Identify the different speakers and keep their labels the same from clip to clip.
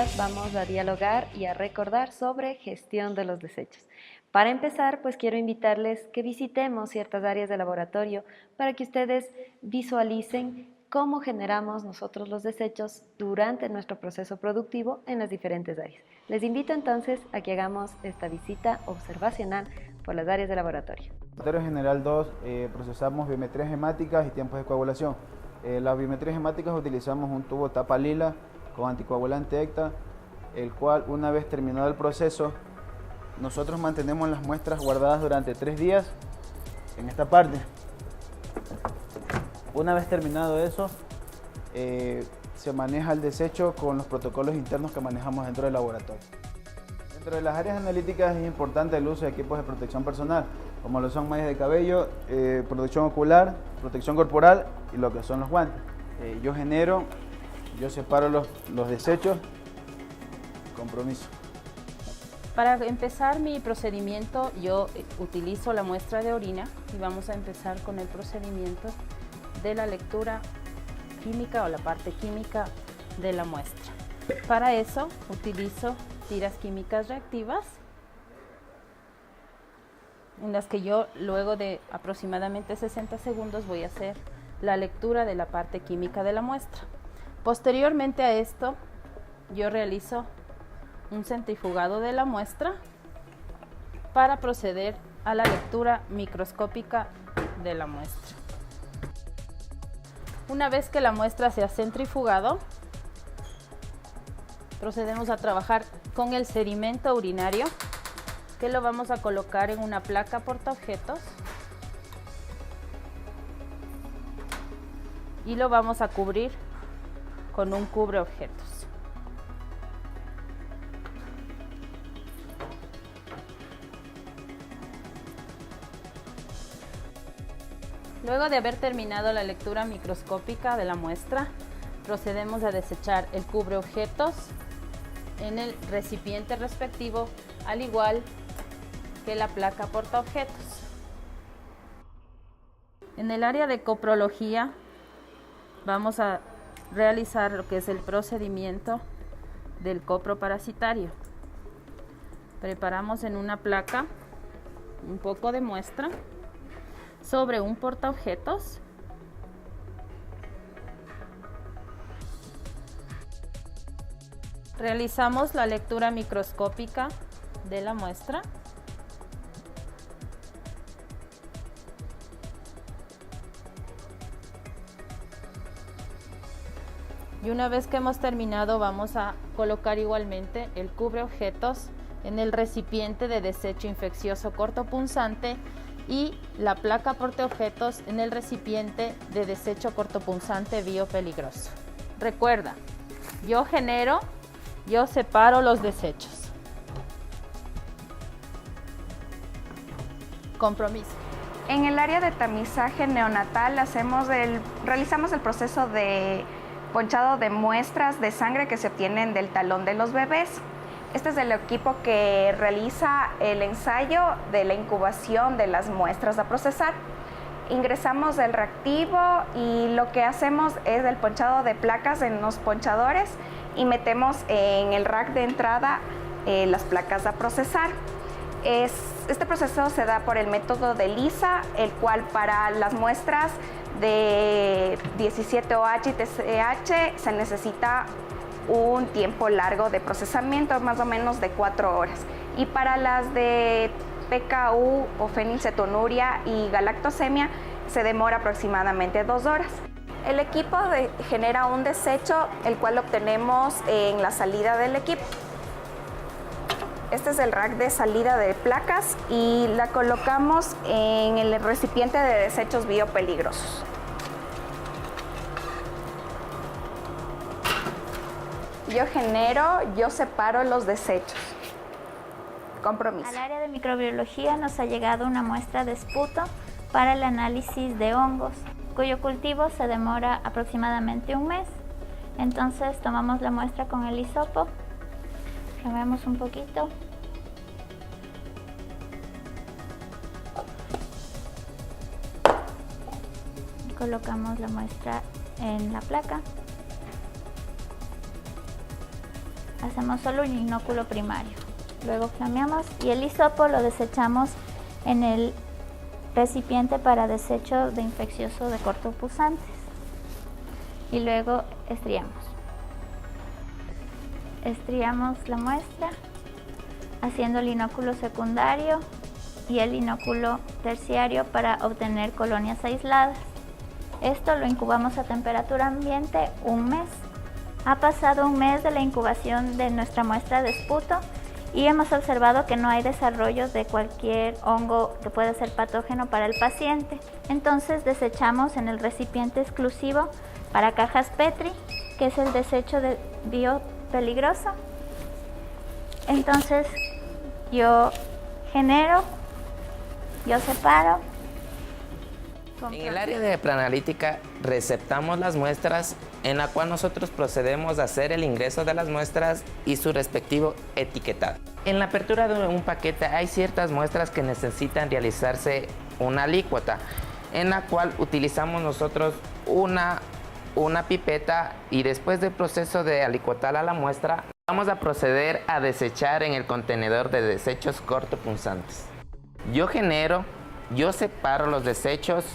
Speaker 1: día vamos a dialogar y a recordar sobre gestión de los desechos. Para empezar, pues quiero invitarles que visitemos ciertas áreas de laboratorio para que ustedes visualicen cómo generamos nosotros los desechos durante nuestro proceso productivo en las diferentes áreas. Les invito entonces a que hagamos esta visita observacional por las áreas de laboratorio.
Speaker 2: En el laboratorio general 2 procesamos biometrías hemáticas y tiempos de coagulación. Las biometrías hemáticas utilizamos un tubo tapa lila con anticoagulante ECTA, el cual una vez terminado el proceso, nosotros mantenemos las muestras guardadas durante 3 días en esta parte. Una vez terminado eso, se maneja el desecho con los protocolos internos que manejamos dentro del laboratorio. Dentro de las áreas analíticas es importante el uso de equipos de protección personal, como lo son mallas de cabello, protección ocular, protección corporal y lo que son los guantes. Yo separo los desechos. Compromiso.
Speaker 3: Para empezar mi procedimiento, yo utilizo la muestra de orina y vamos a empezar con el procedimiento de la lectura química o la parte química de la muestra. Para eso utilizo tiras químicas reactivas, en las que yo luego de aproximadamente 60 segundos voy a hacer la lectura de la parte química de la muestra. Posteriormente a esto, yo realizo un centrifugado de la muestra para proceder a la lectura microscópica de la muestra. Una vez que la muestra se ha centrifugado, procedemos a trabajar con el sedimento urinario, que lo vamos a colocar en una placa portaobjetos y lo vamos a cubrir con un cubreobjetos. Luego de haber terminado la lectura microscópica de la muestra, procedemos a desechar el cubreobjetos en el recipiente respectivo, al igual que la placa portaobjetos. En el área de coprología vamos a realizar lo que es el procedimiento del coproparasitario. Preparamos en una placa un poco de muestra sobre un portaobjetos . Realizamos la lectura microscópica de la muestra . Y una vez que hemos terminado, vamos a colocar igualmente el cubreobjetos en el recipiente de desecho infeccioso cortopunzante y la placa portaobjetos en el recipiente de desecho cortopunzante biopeligroso. Recuerda, yo genero, yo separo los desechos. Compromiso.
Speaker 4: En el área de tamizaje neonatal realizamos el proceso de ponchado de muestras de sangre que se obtienen del talón de los bebés. Este es el equipo que realiza el ensayo de la incubación de las muestras a procesar. Ingresamos el reactivo y lo que hacemos es el ponchado de placas en los ponchadores y metemos en el rack de entrada las placas a procesar. Este proceso se da por el método de LISA, el cual para las muestras de 17OH y TSH se necesita un tiempo largo de procesamiento, más o menos de 4 horas. Y para las de PKU o fenilcetonuria y galactosemia se demora aproximadamente 2 horas. El equipo genera un desecho, el cual obtenemos en la salida del equipo. Este es el rack de salida de placas y la colocamos en el recipiente de desechos biopeligrosos. Yo genero, yo separo los desechos. Compromiso.
Speaker 5: Al área de microbiología nos ha llegado una muestra de esputo para el análisis de hongos, cuyo cultivo se demora aproximadamente 1 mes. Entonces tomamos la muestra con el hisopo, removemos un poquito. Colocamos la muestra en la placa. hacemos solo un inóculo primario. Luego flameamos y el hisopo lo desechamos en el recipiente para desecho de infeccioso de cortopunzantes. Y luego estriamos. Estriamos la muestra haciendo el inóculo secundario y el inóculo terciario para obtener colonias aisladas. Esto lo incubamos a temperatura ambiente un mes. Ha pasado un mes de la incubación de nuestra muestra de esputo y hemos observado que no hay desarrollo de cualquier hongo que pueda ser patógeno para el paciente. Entonces desechamos en el recipiente exclusivo para cajas Petri, que es el desecho de biopeligroso. Entonces yo genero, yo separo.
Speaker 6: En el área de preanalítica receptamos las muestras, en la cual nosotros procedemos a hacer el ingreso de las muestras y su respectivo etiquetado. En la apertura de un paquete hay ciertas muestras que necesitan realizarse una alícuota, en la cual utilizamos nosotros una pipeta, y después del proceso de alicuotar a la muestra, vamos a proceder a desechar en el contenedor de desechos cortopunzantes. Yo genero, yo separo los desechos.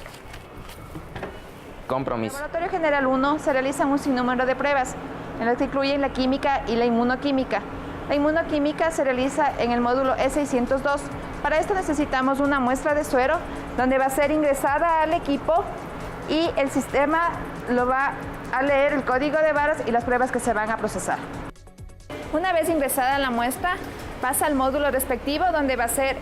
Speaker 6: Compromiso.
Speaker 7: En el Laboratorio General 1 se realizan un sinnúmero de pruebas, en las que incluyen la química y la inmunoquímica. La inmunoquímica se realiza en el módulo E602. Para esto necesitamos una muestra de suero, donde va a ser ingresada al equipo y el sistema lo va a leer el código de barras y las pruebas que se van a procesar. Una vez ingresada la muestra, pasa al módulo respectivo, donde va a ser,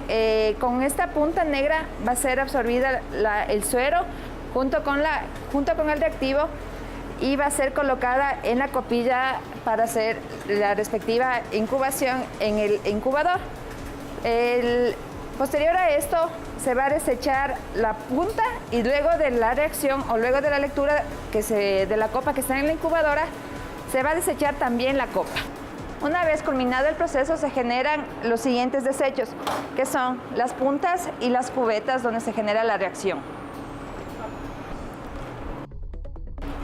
Speaker 7: con esta punta negra, va a ser absorbida el suero junto con el reactivo, y va a ser colocada en la copilla para hacer la respectiva incubación en el incubador. Posterior a esto, se va a desechar la punta, y luego de la reacción o luego de la lectura de la copa que está en la incubadora, se va a desechar también la copa. Una vez culminado el proceso, se generan los siguientes desechos, que son las puntas y las cubetas donde se genera la reacción.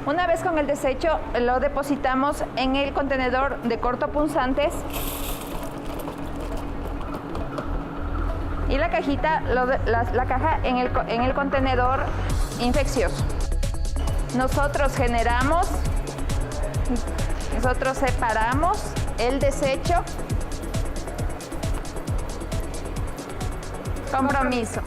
Speaker 7: Una vez con el desecho, lo depositamos en el contenedor de cortopunzantes y la cajita, la caja en el contenedor infeccioso. Nosotros generamos, nosotros separamos el desecho. Compromiso.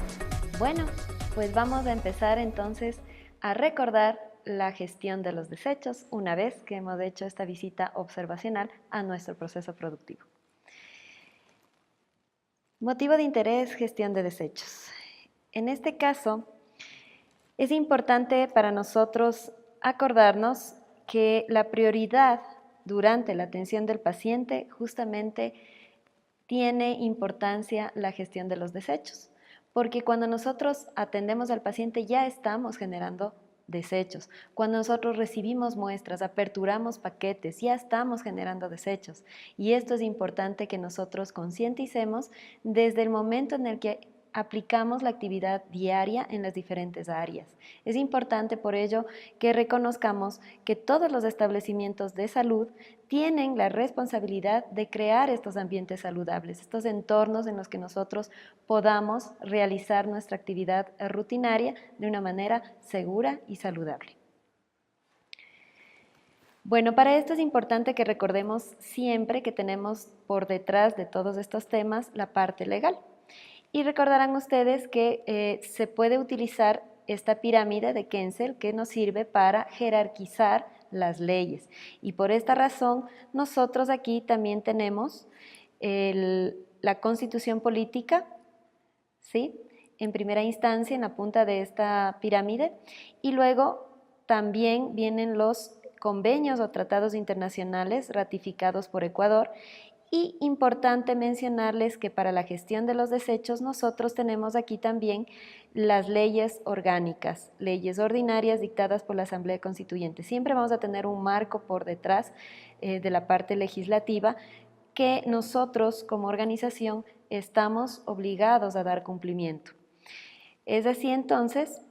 Speaker 1: Bueno, pues vamos a empezar entonces a recordar la gestión de los desechos una vez que hemos hecho esta visita observacional a nuestro proceso productivo. Motivo de interés, gestión de desechos. En este caso, es importante para nosotros acordarnos que la prioridad durante la atención del paciente justamente tiene importancia la gestión de los desechos, porque cuando nosotros atendemos al paciente ya estamos generando desechos. Cuando nosotros recibimos muestras, aperturamos paquetes, ya estamos generando desechos. Y esto es importante que nosotros concienticemos desde el momento en el que aplicamos la actividad diaria en las diferentes áreas. Es importante por ello que reconozcamos que todos los establecimientos de salud tienen la responsabilidad de crear estos ambientes saludables, estos entornos en los que nosotros podamos realizar nuestra actividad rutinaria de una manera segura y saludable. Bueno, para esto es importante que recordemos siempre que tenemos por detrás de todos estos temas la parte legal. Y recordarán ustedes que se puede utilizar esta pirámide de Kensel que nos sirve para jerarquizar las leyes. Y por esta razón, nosotros aquí también tenemos la Constitución política, ¿sí?, en primera instancia en la punta de esta pirámide, y luego también vienen los convenios o tratados internacionales ratificados por Ecuador. Y importante mencionarles que para la gestión de los desechos nosotros tenemos aquí también las leyes orgánicas, leyes ordinarias dictadas por la Asamblea Constituyente. Siempre vamos a tener un marco por detrás de la parte legislativa que nosotros como organización estamos obligados a dar cumplimiento. Es así entonces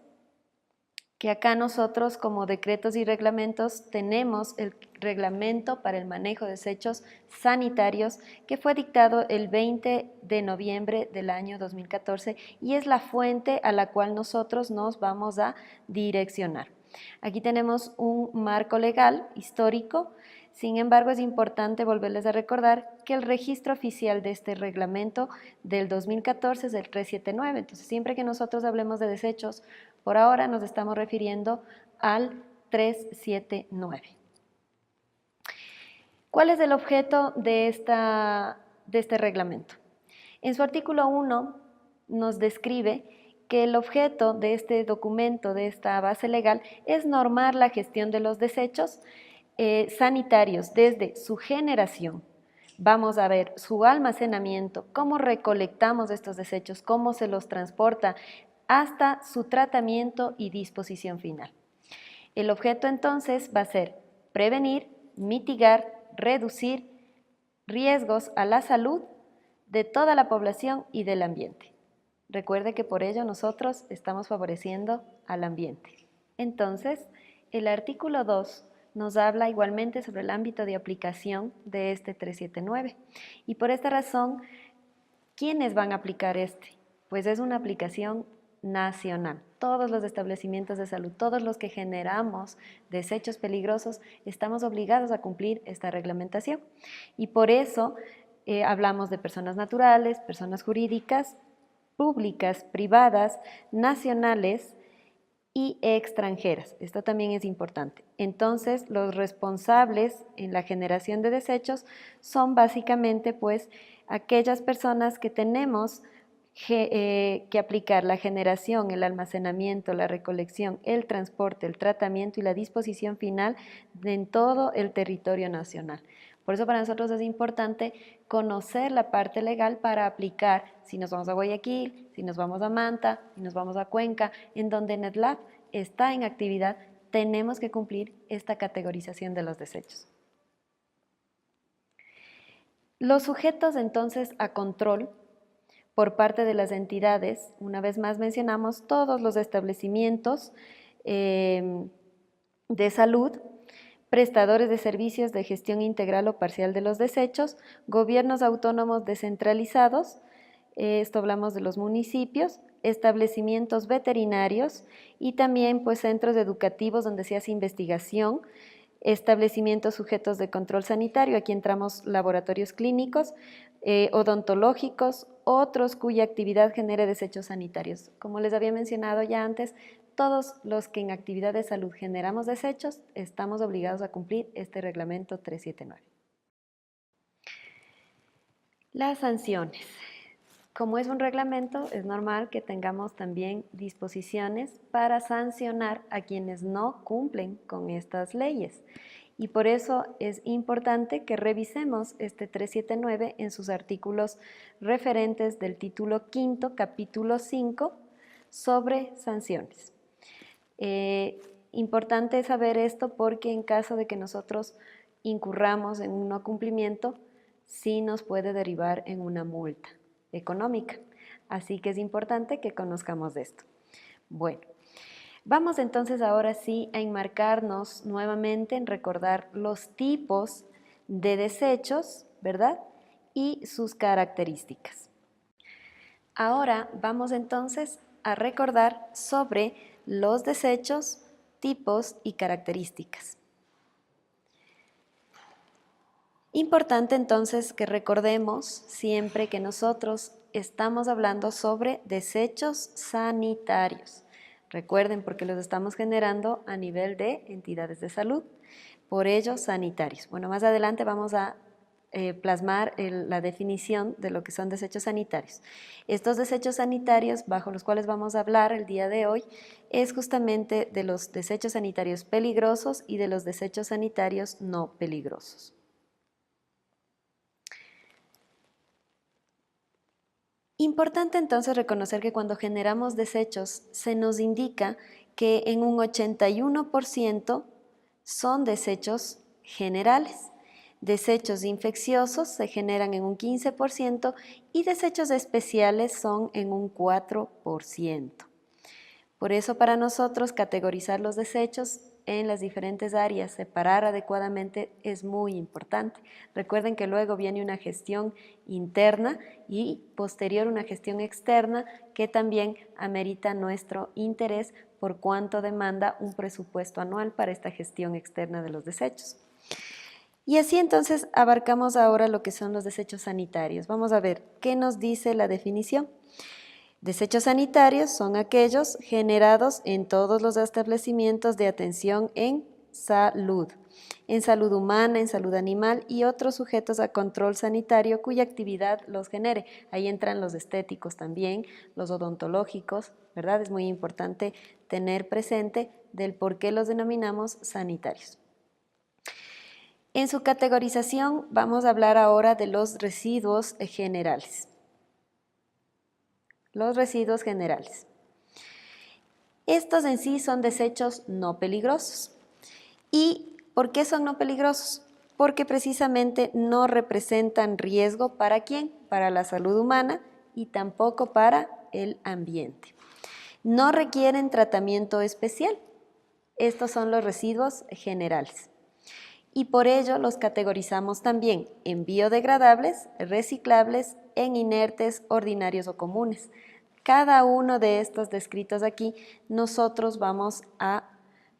Speaker 1: que acá nosotros como decretos y reglamentos tenemos el reglamento para el manejo de desechos sanitarios que fue dictado el 20 de noviembre del año 2014 y es la fuente a la cual nosotros nos vamos a direccionar. Aquí tenemos un marco legal histórico. Sin embargo, es importante volverles a recordar que el registro oficial de este reglamento del 2014 es el 379. Entonces, siempre que nosotros hablemos de desechos, por ahora nos estamos refiriendo al 379. ¿Cuál es el objeto de este reglamento? En su artículo 1 nos describe que el objeto de este documento, de esta base legal, es normar la gestión de los desechos sanitarios desde su generación. Vamos a ver su almacenamiento, cómo recolectamos estos desechos, cómo se los transporta, hasta su tratamiento y disposición final. El objeto entonces va a ser prevenir, mitigar, reducir riesgos a la salud de toda la población y del ambiente. Recuerde que por ello nosotros estamos favoreciendo al ambiente. Entonces, el artículo 2 nos habla igualmente sobre el ámbito de aplicación de este 379. Y por esta razón, ¿quiénes van a aplicar este? Pues es una aplicación nacional. Todos los establecimientos de salud, todos los que generamos desechos peligrosos, estamos obligados a cumplir esta reglamentación. Y por eso hablamos de personas naturales, personas jurídicas, públicas, privadas, nacionales y extranjeras. Esto también es importante. Entonces, los responsables en la generación de desechos son básicamente pues aquellas personas que tenemos que aplicar la generación, el almacenamiento, la recolección, el transporte, el tratamiento y la disposición final en todo el territorio nacional. Por eso para nosotros es importante conocer la parte legal para aplicar, si nos vamos a Guayaquil, si nos vamos a Manta, si nos vamos a Cuenca, en donde NetLab está en actividad, tenemos que cumplir esta categorización de los desechos. Los sujetos entonces a control por parte de las entidades, una vez más mencionamos todos los establecimientos de salud, prestadores de servicios de gestión integral o parcial de los desechos, gobiernos autónomos descentralizados, esto hablamos de los municipios, establecimientos veterinarios y también pues centros educativos donde se hace investigación, establecimientos sujetos de control sanitario, aquí entramos laboratorios clínicos, odontológicos, otros cuya actividad genere desechos sanitarios. Como les había mencionado ya antes, todos los que en actividad de salud generamos desechos, estamos obligados a cumplir este reglamento 379. Las sanciones. Como es un reglamento, es normal que tengamos también disposiciones para sancionar a quienes no cumplen con estas leyes. Y por eso es importante que revisemos este 379 en sus artículos referentes del título quinto, capítulo 5, sobre sanciones. Importante saber esto porque en caso de que nosotros incurramos en un no cumplimiento, sí nos puede derivar en una multa económica. Así que es importante que conozcamos de esto. Bueno, vamos entonces ahora sí a enmarcarnos nuevamente en recordar los tipos de desechos, ¿verdad? Y sus características. Ahora vamos entonces a recordar sobre los desechos, tipos y características. Importante entonces que recordemos siempre que nosotros estamos hablando sobre desechos sanitarios. Recuerden porque los estamos generando a nivel de entidades de salud, por ello sanitarios. Bueno, más adelante vamos a plasmar la definición de lo que son desechos sanitarios. Estos desechos sanitarios bajo los cuales vamos a hablar el día de hoy es justamente de los desechos sanitarios peligrosos y de los desechos sanitarios no peligrosos. Importante entonces reconocer que cuando generamos desechos se nos indica que en un 81% son desechos generales. Desechos infecciosos se generan en un 15% y desechos especiales son en un 4%. Por eso para nosotros categorizar los desechos en las diferentes áreas, separar adecuadamente es muy importante. Recuerden que luego viene una gestión interna y posterior una gestión externa que también amerita nuestro interés por cuánto demanda un presupuesto anual para esta gestión externa de los desechos. Y así entonces abarcamos ahora lo que son los desechos sanitarios. Vamos a ver qué nos dice la definición. Desechos sanitarios son aquellos generados en todos los establecimientos de atención en salud humana, en salud animal y otros sujetos a control sanitario cuya actividad los genere. Ahí entran los estéticos también, los odontológicos, ¿verdad? Es muy importante tener presente del por qué los denominamos sanitarios. En su categorización vamos a hablar ahora de los residuos generales. Los residuos generales. Estos en sí son desechos no peligrosos. ¿Y por qué son no peligrosos? Porque precisamente no representan riesgo ¿para quién? Para la salud humana y tampoco para el ambiente. No requieren tratamiento especial. Estos son los residuos generales. Y por ello los categorizamos también en biodegradables, reciclables, en inertes, ordinarios o comunes. Cada uno de estos descritos aquí nosotros vamos a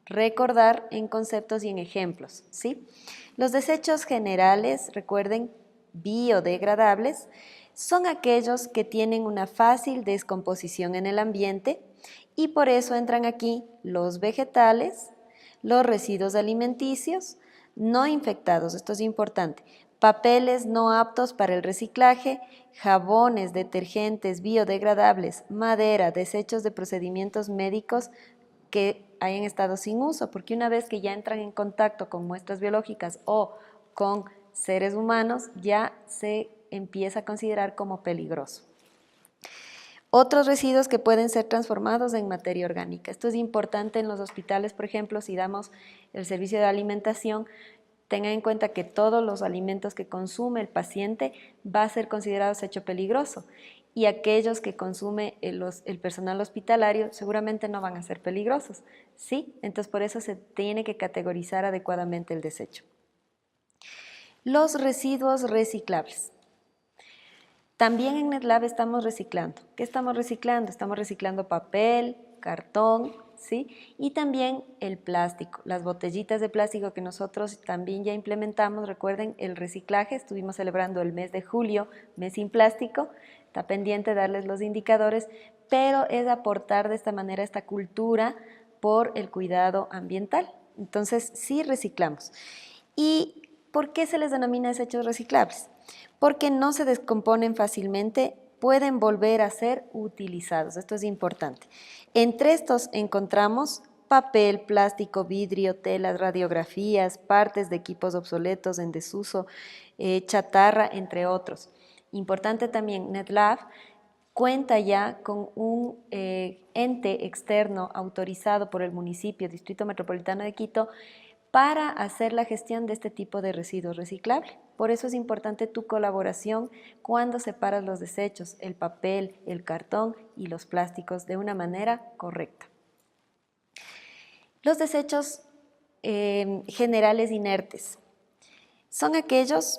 Speaker 1: recordar en conceptos y en ejemplos, ¿sí? Los desechos generales, recuerden, biodegradables, son aquellos que tienen una fácil descomposición en el ambiente y por eso entran aquí los vegetales, los residuos alimenticios, no infectados, esto es importante, papeles no aptos para el reciclaje, jabones, detergentes, biodegradables, madera, desechos de procedimientos médicos que hayan estado sin uso, porque una vez que ya entran en contacto con muestras biológicas o con seres humanos, ya se empieza a considerar como peligroso. Otros residuos que pueden ser transformados en materia orgánica. Esto es importante en los hospitales, por ejemplo, si damos el servicio de alimentación, tengan en cuenta que todos los alimentos que consume el paciente va a ser considerado desecho peligroso y aquellos que consume el personal hospitalario seguramente no van a ser peligrosos, ¿sí? Entonces por eso se tiene que categorizar adecuadamente el desecho. Los residuos reciclables. También en NetLab estamos reciclando. ¿Qué estamos reciclando? Estamos reciclando papel, cartón, ¿sí? Y también el plástico, las botellitas de plástico que nosotros también ya implementamos. Recuerden el reciclaje, estuvimos celebrando el mes de julio, mes sin plástico, está pendiente darles los indicadores, pero es aportar de esta manera esta cultura por el cuidado ambiental. Entonces sí reciclamos. ¿Y por qué se les denomina desechos reciclables? Porque no se descomponen fácilmente, pueden volver a ser utilizados. Esto es importante. Entre estos encontramos papel, plástico, vidrio, telas, radiografías, partes de equipos obsoletos en desuso, chatarra, entre otros. Importante también, NetLab cuenta ya con un ente externo autorizado por el municipio, Distrito Metropolitano de Quito, para hacer la gestión de este tipo de residuos reciclables. Por eso es importante tu colaboración cuando separas los desechos, el papel, el cartón y los plásticos de una manera correcta. Los desechos generales inertes son aquellos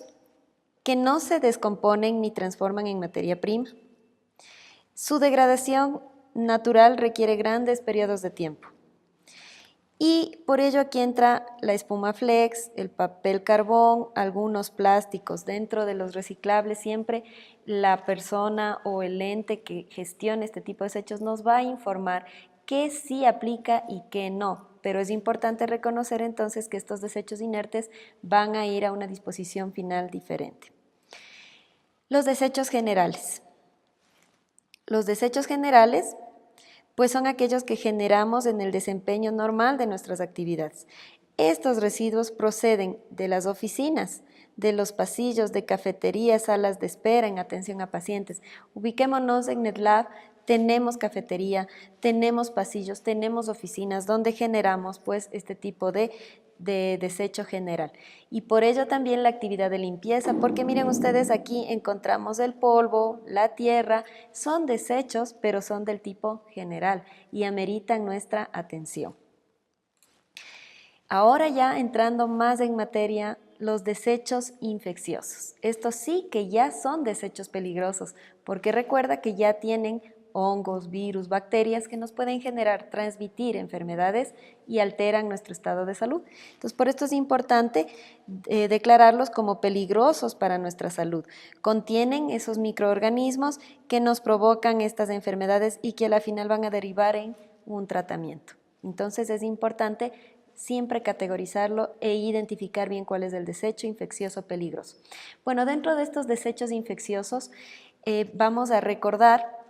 Speaker 1: que no se descomponen ni transforman en materia prima. Su degradación natural requiere grandes periodos de tiempo. Y por ello aquí entra la espuma flex, el papel carbón, algunos plásticos. Dentro de los reciclables siempre la persona o el ente que gestione este tipo de desechos nos va a informar qué sí aplica y qué no. Pero es importante reconocer entonces que estos desechos inertes van a ir a una disposición final diferente. Los desechos generales. Los desechos generales pues son aquellos que generamos en el desempeño normal de nuestras actividades. Estos residuos proceden de las oficinas, de los pasillos, de cafeterías, salas de espera en atención a pacientes. Ubiquémonos en NetLab, tenemos cafetería, tenemos pasillos, tenemos oficinas donde generamos pues este tipo de desecho general. Y por ello también la actividad de limpieza, porque miren ustedes, aquí encontramos el polvo, la tierra, son desechos, pero son del tipo general y ameritan nuestra atención. Ahora ya entrando más en materia, los desechos infecciosos. Estos sí que ya son desechos peligrosos, porque recuerda que ya tienen hongos, virus, bacterias que nos pueden generar, transmitir enfermedades y alteran nuestro estado de salud. Entonces, por esto es importante declararlos como peligrosos para nuestra salud. Contienen esos microorganismos que nos provocan estas enfermedades y que al final van a derivar en un tratamiento. Entonces, es importante siempre categorizarlo e identificar bien cuál es el desecho infeccioso peligroso. Bueno, dentro de estos desechos infecciosos vamos a recordar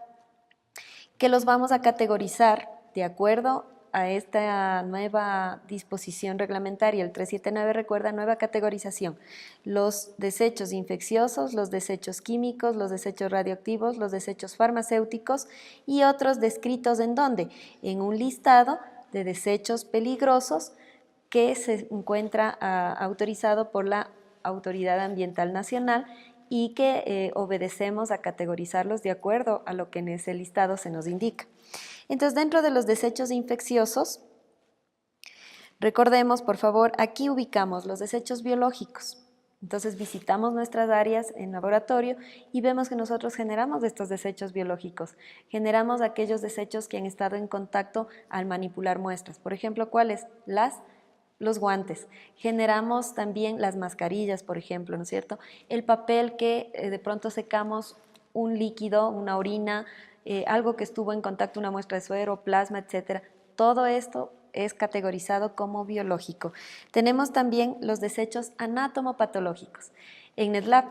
Speaker 1: que los vamos a categorizar de acuerdo a esta nueva disposición reglamentaria, el 379 recuerda nueva categorización, los desechos infecciosos, los desechos químicos, los desechos radioactivos, los desechos farmacéuticos y otros descritos ¿en dónde? En un listado de desechos peligrosos que se encuentra autorizado por la Autoridad Ambiental Nacional y que obedecemos a categorizarlos de acuerdo a lo que en ese listado se nos indica. Entonces, dentro de los desechos infecciosos, recordemos, por favor, aquí ubicamos los desechos biológicos. Entonces, visitamos nuestras áreas en laboratorio y vemos que nosotros generamos estos desechos biológicos. Generamos aquellos desechos que han estado en contacto al manipular muestras. Por ejemplo, ¿cuáles? Los guantes. Generamos también las mascarillas, por ejemplo, ¿no es cierto? El papel que de pronto secamos un líquido, una orina, algo que estuvo en contacto, una muestra de suero, plasma, etcétera. Todo esto es categorizado como biológico. Tenemos también los desechos anatomopatológicos. En NetLab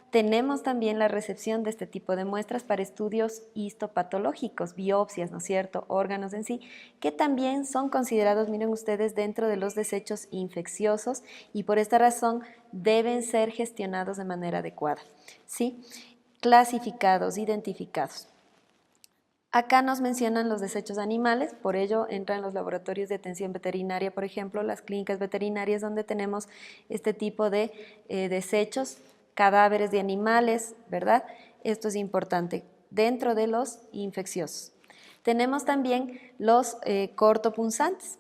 Speaker 1: tenemos también la recepción de este tipo de muestras para estudios histopatológicos, biopsias, ¿no es cierto?, órganos en sí, que también son considerados, miren ustedes, dentro de los desechos infecciosos y por esta razón deben ser gestionados de manera adecuada, ¿sí? Clasificados, identificados. Acá nos mencionan los desechos animales, por ello entran los laboratorios de atención veterinaria, por ejemplo, las clínicas veterinarias donde tenemos este tipo de desechos, cadáveres de animales, ¿verdad? Esto es importante dentro de los infecciosos. Tenemos también los cortopunzantes.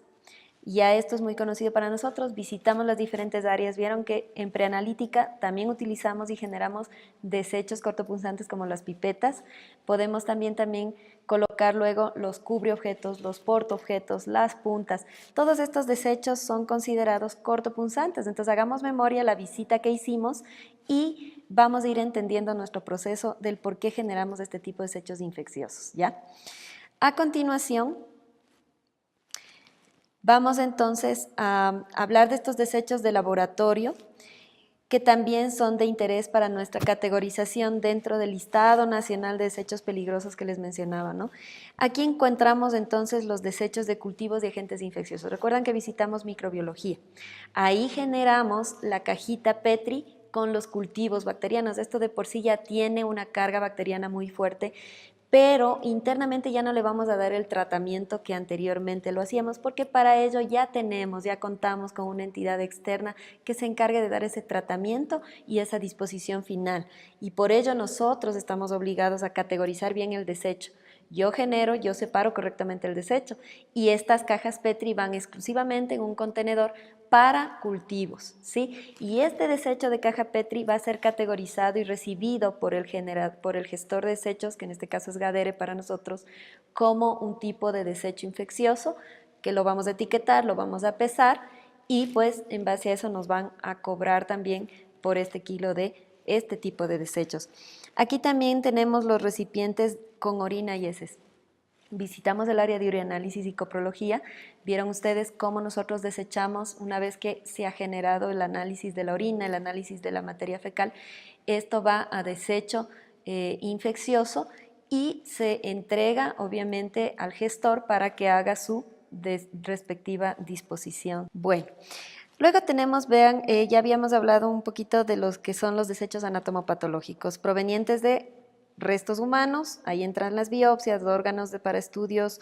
Speaker 1: Ya esto es muy conocido para nosotros, visitamos las diferentes áreas, vieron que en preanalítica también utilizamos y generamos desechos cortopunzantes como las pipetas, podemos también colocar luego los cubreobjetos, los portaobjetos, las puntas, todos estos desechos son considerados cortopunzantes, entonces hagamos memoria la visita que hicimos y vamos a ir entendiendo nuestro proceso del por qué generamos este tipo de desechos infecciosos, ¿ya? A continuación, vamos entonces a hablar de estos desechos de laboratorio que también son de interés para nuestra categorización dentro del listado nacional de desechos peligrosos que les mencionaba, ¿no? Aquí encontramos entonces los desechos de cultivos de agentes infecciosos. Recuerdan que visitamos microbiología. Ahí generamos la cajita Petri con los cultivos bacterianos. Esto de por sí ya tiene una carga bacteriana muy fuerte, pero internamente ya no le vamos a dar el tratamiento que anteriormente lo hacíamos, porque para ello ya contamos con una entidad externa que se encargue de dar ese tratamiento y esa disposición final. Y por ello nosotros estamos obligados a categorizar bien el desecho. Yo separo correctamente el desecho y estas cajas Petri van exclusivamente en un contenedor para cultivos, ¿sí? Y este desecho de caja Petri va a ser categorizado y recibido por el gestor de desechos, que en este caso es Gadere para nosotros, como un tipo de desecho infeccioso, que lo vamos a etiquetar, lo vamos a pesar y pues en base a eso nos van a cobrar también por este kilo de este tipo de desechos. Aquí también tenemos los recipientes con orina y heces. Visitamos el área de urianálisis y coprología, vieron ustedes cómo nosotros desechamos una vez que se ha generado el análisis de la orina, el análisis de la materia fecal, esto va a desecho infeccioso y se entrega obviamente al gestor para que haga su respectiva disposición. Bueno, luego tenemos, vean, ya habíamos hablado un poquito de los que son los desechos anatomopatológicos provenientes de restos humanos, ahí entran las biopsias, órganos para estudios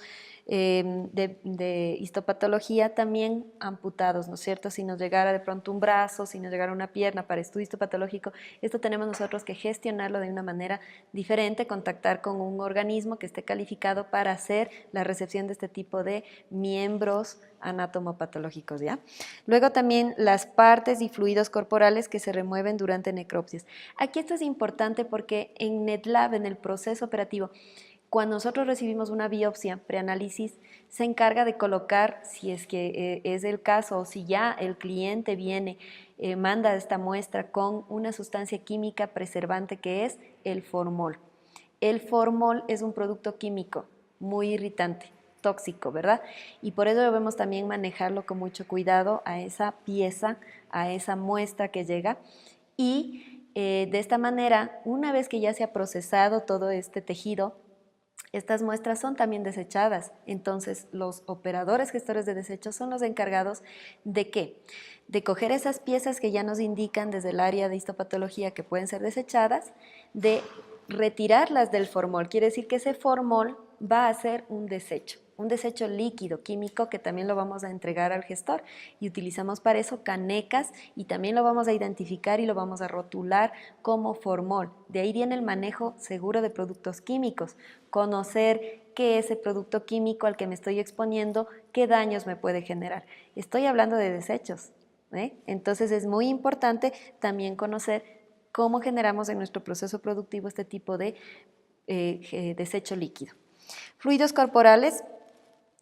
Speaker 1: de histopatología también amputados, ¿no es cierto? Si nos llegara de pronto un brazo, si nos llegara una pierna para estudio histopatológico, esto tenemos nosotros que gestionarlo de una manera diferente, contactar con un organismo que esté calificado para hacer la recepción de este tipo de miembros anatomopatológicos, ¿ya? Luego también las partes y fluidos corporales que se remueven durante necropsias. Aquí esto es importante porque en NetLab, en el proceso operativo, cuando nosotros recibimos una biopsia preanálisis, se encarga de colocar, si es que es el caso, o si ya el cliente viene, manda esta muestra con una sustancia química preservante que es el formol. El formol es un producto químico muy irritante, tóxico, ¿verdad? Y por eso debemos también manejarlo con mucho cuidado a esa pieza, a esa muestra que llega. Y de esta manera, una vez que ya se ha procesado todo este tejido, estas muestras son también desechadas. Entonces, los operadores gestores de desechos son los encargados de ¿qué? De coger esas piezas que ya nos indican desde el área de histopatología que pueden ser desechadas, de retirarlas del formol. Quiere decir que ese formol va a ser un desecho líquido, químico, que también lo vamos a entregar al gestor y utilizamos para eso canecas y también lo vamos a identificar y lo vamos a rotular como formol. De ahí viene el manejo seguro de productos químicos, conocer qué es el producto químico al que me estoy exponiendo, qué daños me puede generar. Estoy hablando de desechos, entonces es muy importante también conocer cómo generamos en nuestro proceso productivo este tipo de desecho líquido. Fluidos corporales.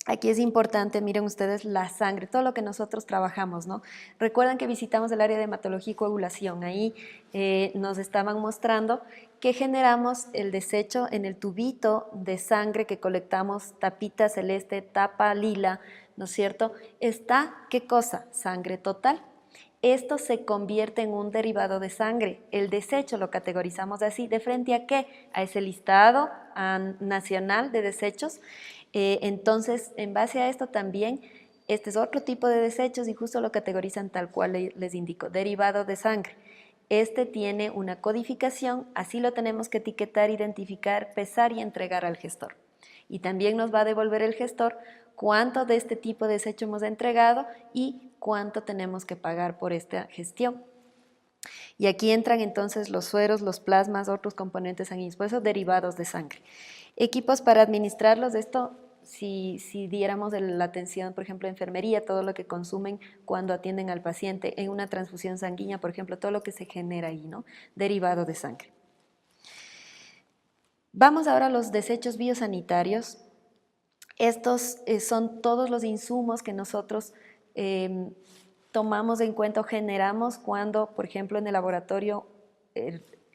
Speaker 1: Aquí es importante, miren ustedes, la sangre, todo lo que nosotros trabajamos, ¿no? Recuerdan que visitamos el área de hematología y coagulación. Ahí nos estaban mostrando que generamos el desecho en el tubito de sangre que colectamos, tapita celeste, tapa lila, ¿no es cierto? Está, ¿qué cosa? Sangre total. Esto se convierte en un derivado de sangre. El desecho lo categorizamos así. ¿De frente a qué? A ese listado nacional de desechos. Entonces, en base a esto también, este es otro tipo de desechos y justo lo categorizan tal cual les indico, derivado de sangre. Este tiene una codificación, así lo tenemos que etiquetar, identificar, pesar y entregar al gestor. Y también nos va a devolver el gestor cuánto de este tipo de desecho hemos entregado y cuánto tenemos que pagar por esta gestión. Y aquí entran entonces los sueros, los plasmas, otros componentes sanguíneos, por eso derivados de sangre. Equipos para administrarlos, esto si diéramos la atención, por ejemplo, enfermería, todo lo que consumen cuando atienden al paciente en una transfusión sanguínea, por ejemplo, todo lo que se genera ahí, ¿no? Derivado de sangre. Vamos ahora a los desechos biosanitarios. Estos son todos los insumos que nosotros tomamos en cuenta o generamos cuando, por ejemplo, en el laboratorio,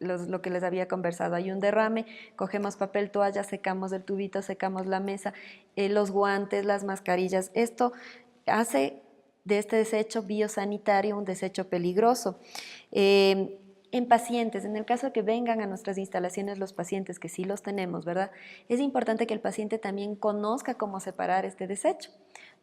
Speaker 1: lo que les había conversado, hay un derrame, cogemos papel toalla, secamos el tubito, secamos la mesa, los guantes, las mascarillas. Esto hace de este desecho biosanitario un desecho peligroso. En pacientes, en el caso de que vengan a nuestras instalaciones los pacientes, que sí los tenemos, ¿verdad? Es importante que el paciente también conozca cómo separar este desecho.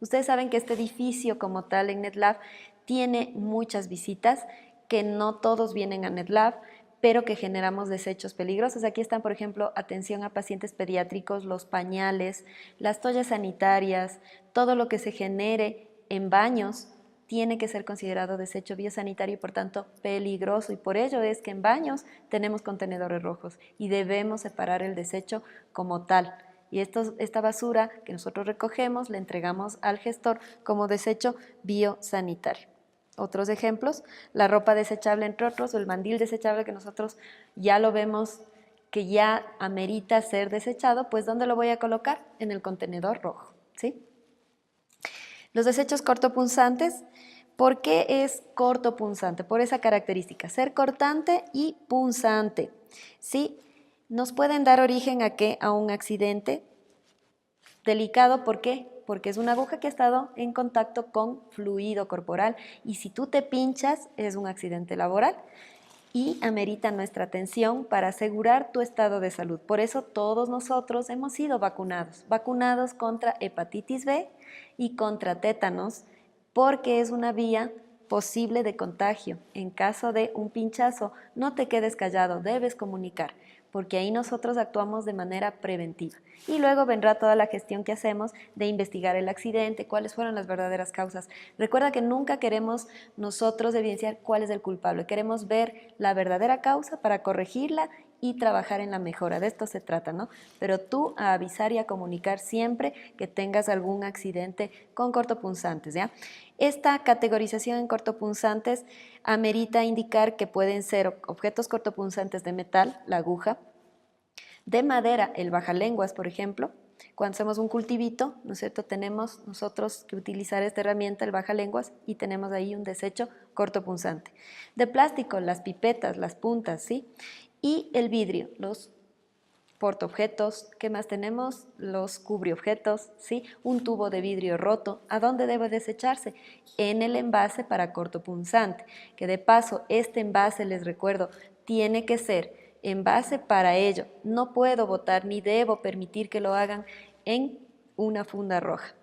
Speaker 1: Ustedes saben que este edificio como tal en NetLab tiene muchas visitas, que no todos vienen a NetLab, pero que generamos desechos peligrosos. Aquí están, por ejemplo, atención a pacientes pediátricos, los pañales, las toallas sanitarias, todo lo que se genere en baños tiene que ser considerado desecho biosanitario y por tanto peligroso, y por ello es que en baños tenemos contenedores rojos y debemos separar el desecho como tal. Y esta basura que nosotros recogemos la entregamos al gestor como desecho biosanitario. Otros ejemplos, la ropa desechable, entre otros, o el mandil desechable que nosotros ya lo vemos que ya amerita ser desechado, pues ¿dónde lo voy a colocar? En el contenedor rojo, ¿sí? Los desechos cortopunzantes, ¿por qué es cortopunzante? Por esa característica, ser cortante y punzante, ¿sí? Nos pueden dar origen ¿a qué? A un accidente delicado, ¿por qué? Porque es una aguja que ha estado en contacto con fluido corporal y si tú te pinchas es un accidente laboral y amerita nuestra atención para asegurar tu estado de salud. Por eso todos nosotros hemos sido vacunados contra hepatitis B y contra tétanos, porque es una vía posible de contagio. En caso de un pinchazo, no te quedes callado, debes comunicar, porque ahí nosotros actuamos de manera preventiva. Y luego vendrá toda la gestión que hacemos de investigar el accidente, cuáles fueron las verdaderas causas. Recuerda que nunca queremos nosotros evidenciar cuál es el culpable, queremos ver la verdadera causa para corregirla y trabajar en la mejora. De esto se trata, ¿no? Pero tú a avisar y a comunicar siempre que tengas algún accidente con cortopunzantes, ¿ya? Esta categorización en cortopunzantes amerita indicar que pueden ser objetos cortopunzantes de metal, la aguja, de madera, el bajalenguas, por ejemplo. Cuando hacemos un cultivito, ¿no es cierto?, tenemos nosotros que utilizar esta herramienta, el bajalenguas, y tenemos ahí un desecho cortopunzante. De plástico, las pipetas, las puntas, ¿sí? Y el vidrio, los portaobjetos. ¿Qué más tenemos? Los cubreobjetos, ¿sí? Un tubo de vidrio roto. ¿A dónde debe desecharse? En el envase para cortopunzante, que de paso este envase, les recuerdo, tiene que ser envase para ello. No puedo botar ni debo permitir que lo hagan en una funda roja,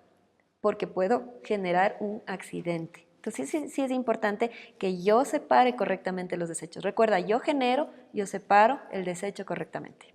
Speaker 1: porque puedo generar un accidente. Entonces sí es importante que yo separe correctamente los desechos. Recuerda, yo genero, yo separo el desecho correctamente.